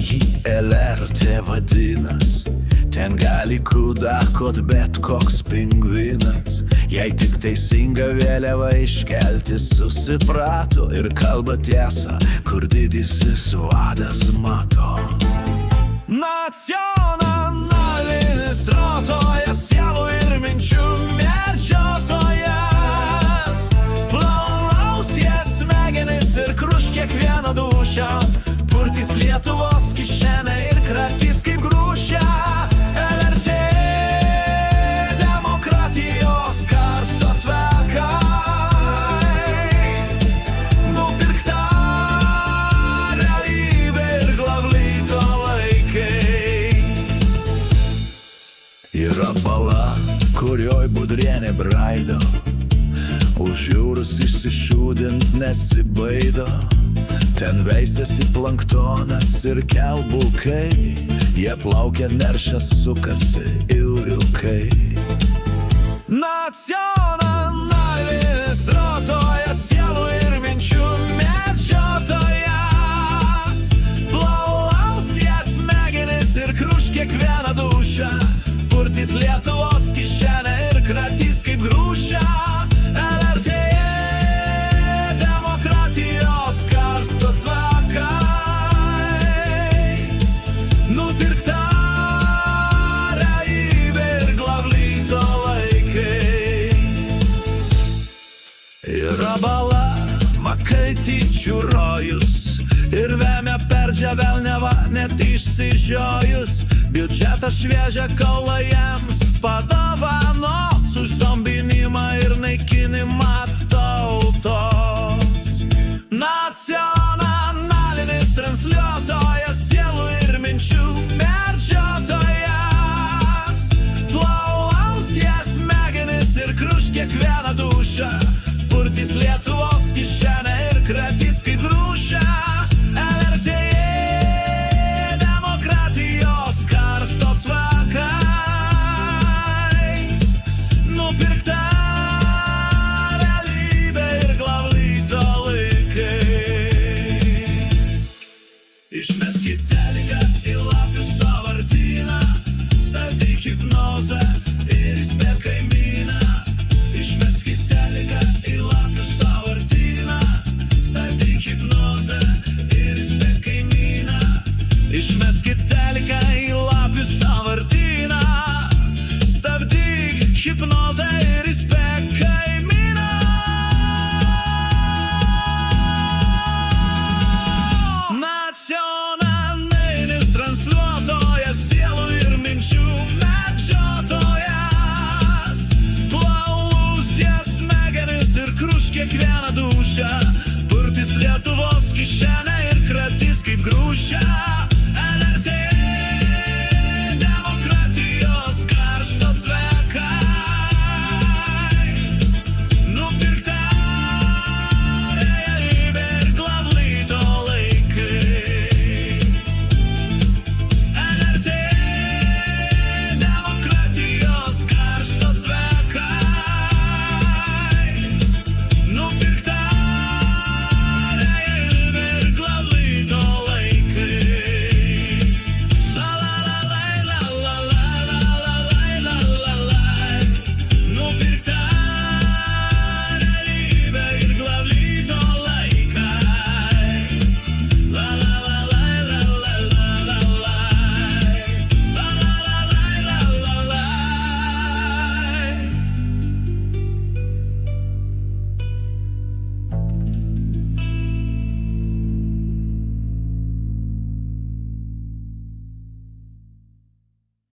jį LRT vadinas. Ten gali kudakot bet koks pingvinas. Jei tik teisingą vėliavą iškelti susiprato ir kalba tiesą, kur didysis vadas mato. Nacionalinis rotojas, sielų ir minčių medžiotojas. Plaus jie smegenis ir kruš kiekvieną dūšią, purtys Lietuvos kišenę ir kratys kaip grūšę. LRT demokratijos karsto cvekai, nupirkta realybė ir glavlyto laikai. Yra bala, kurioj Budrienė braido, už jūros išsišūdint nesibaido. Ten veisiasi planktonas ir kelbukai, jie plaukia, neršia, sukasi euriukai. Nacionalinis rotojas, sielų ir minčių medžiotojas. Plaus jie smegenis ir kruš kiekvieną dūšią, purtys Lietuvos kišenę ir kratys kaip grūšę. LRT demokratijos karsto cvekai, nupirkta realybė ir glavlyto laikai. Yra bala, makaityčių rojus, ir vemia perdžia velneva net išsižiojus. Biudžetą šviežią kaulą jiems padovanos už zombinimą ir naikinimą tautos. Nacionalinis